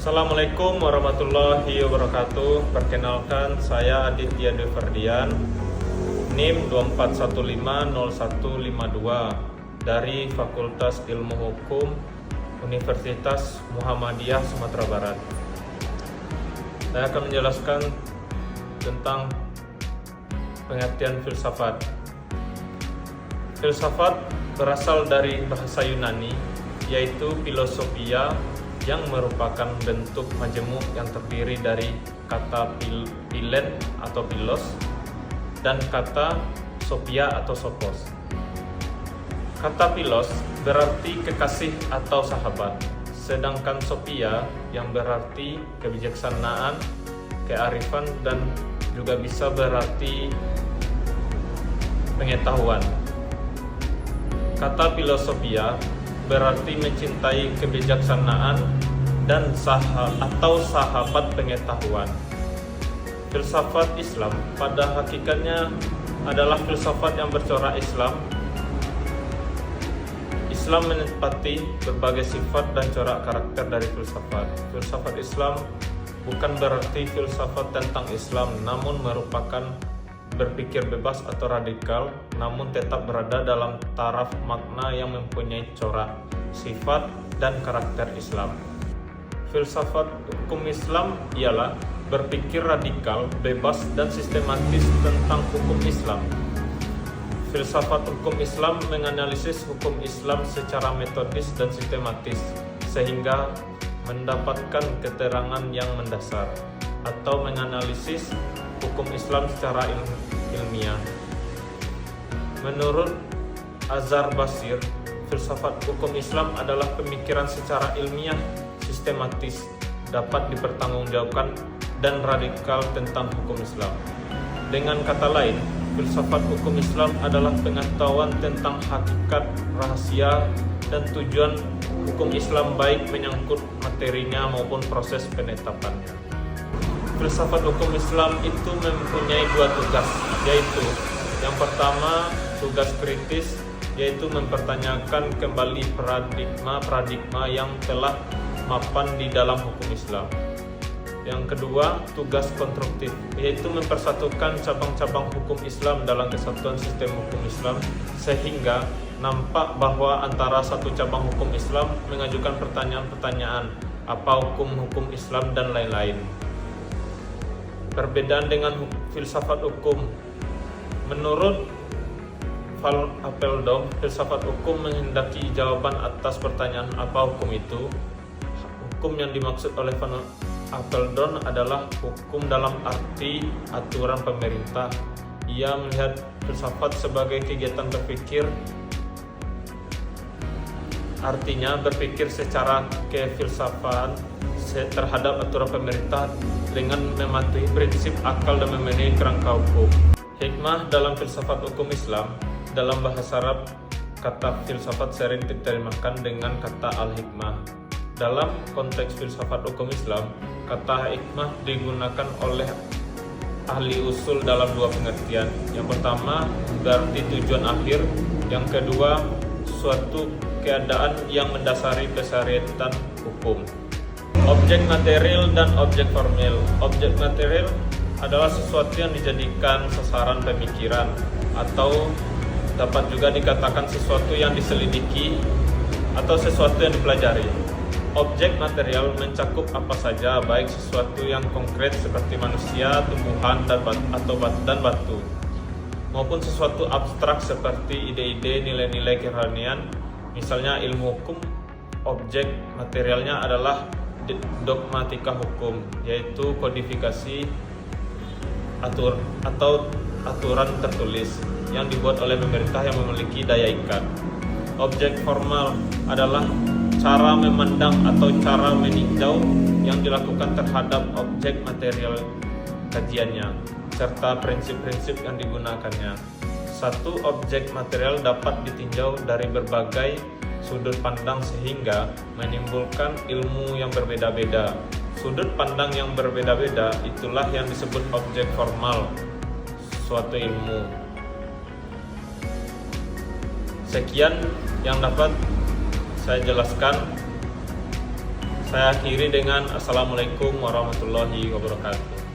Assalamualaikum warahmatullahi wabarakatuh. Perkenalkan, saya Aditya Dwi Ferdian, NIM 24150152 dari Fakultas Ilmu Hukum Universitas Muhammadiyah Sumatera Barat. Saya akan menjelaskan tentang pengertian filsafat. Filsafat berasal dari bahasa Yunani, yaitu filosofia, yang merupakan bentuk majemuk yang terdiri dari kata philen atau philos dan kata sophia atau sophos. Kata philos berarti kekasih atau sahabat, sedangkan sophia yang berarti kebijaksanaan, kearifan, dan juga bisa berarti pengetahuan. Kata filosofia berarti mencintai kebijaksanaan dan sahabat pengetahuan. Filsafat Islam pada hakikatnya adalah filsafat yang bercorak Islam. Islam menepati berbagai sifat dan corak karakter dari filsafat. Filsafat Islam bukan berarti filsafat tentang Islam, namun merupakan berpikir bebas atau radikal, namun tetap berada dalam taraf makna yang mempunyai corak, sifat, dan karakter Islam. Filsafat hukum Islam ialah berpikir radikal, bebas, dan sistematis tentang hukum Islam. Filsafat hukum Islam menganalisis hukum Islam secara metodis dan sistematis, sehingga mendapatkan keterangan yang mendasar, atau menganalisis hukum Islam secara ilmiah. Menurut Azhar Basir, filsafat hukum Islam adalah pemikiran secara ilmiah, sistematis, dapat dipertanggungjawabkan, dan radikal tentang hukum Islam. Dengan kata lain, filsafat hukum Islam adalah pengetahuan tentang hakikat, rahasia, dan tujuan hukum Islam, baik menyangkut materinya maupun proses penetapannya. Filsafat hukum Islam itu mempunyai dua tugas, yaitu yang pertama tugas kritis, yaitu mempertanyakan kembali paradigma yang telah mapan di dalam hukum Islam. Yang kedua, tugas konstruktif, yaitu mempersatukan cabang-cabang hukum Islam dalam kesatuan sistem hukum Islam, sehingga nampak bahwa antara satu cabang hukum Islam mengajukan pertanyaan-pertanyaan apa hukum Islam dan lain-lain. Perbedaan dengan filsafat hukum. Menurut Van Apeldoorn, filsafat hukum menghendaki jawaban atas pertanyaan apa hukum itu. Hukum yang dimaksud oleh Van Apeldoorn adalah hukum dalam arti aturan pemerintah. Ia melihat filsafat sebagai kegiatan berpikir, artinya berpikir secara kefilsafan terhadap aturan pemerintah dengan mematuhi prinsip akal dan memenuhi kerangka hukum. Hikmah dalam filsafat hukum Islam. Dalam bahasa Arab, kata filsafat sering diterjemahkan dengan kata al-hikmah. Dalam konteks filsafat hukum Islam, kata hikmah digunakan oleh ahli usul dalam dua pengertian. Yang pertama berarti tujuan akhir, yang kedua suatu keadaan yang mendasari kesyariatan hukum. Objek material dan objek formil. Objek material adalah sesuatu yang dijadikan sasaran pemikiran, atau dapat juga dikatakan sesuatu yang diselidiki atau sesuatu yang dipelajari. Objek material mencakup apa saja, baik sesuatu yang konkret seperti manusia, tumbuhan, dan batu, maupun sesuatu abstrak seperti ide-ide, nilai-nilai kerohanian. Misalnya ilmu hukum, objek materialnya adalah dogmatika hukum, yaitu kodifikasi atau aturan tertulis yang dibuat oleh pemerintah yang memiliki daya ikat. Objek formal adalah cara memandang atau cara meninjau yang dilakukan terhadap objek material kajiannya, serta prinsip-prinsip yang digunakannya. Satu objek material dapat ditinjau dari berbagai sudut pandang sehingga menimbulkan ilmu yang berbeda-beda. Sudut pandang yang berbeda-beda itulah yang disebut objek formal suatu ilmu. Sekian yang dapat saya jelaskan. Saya akhiri dengan Assalamualaikum warahmatullahi wabarakatuh.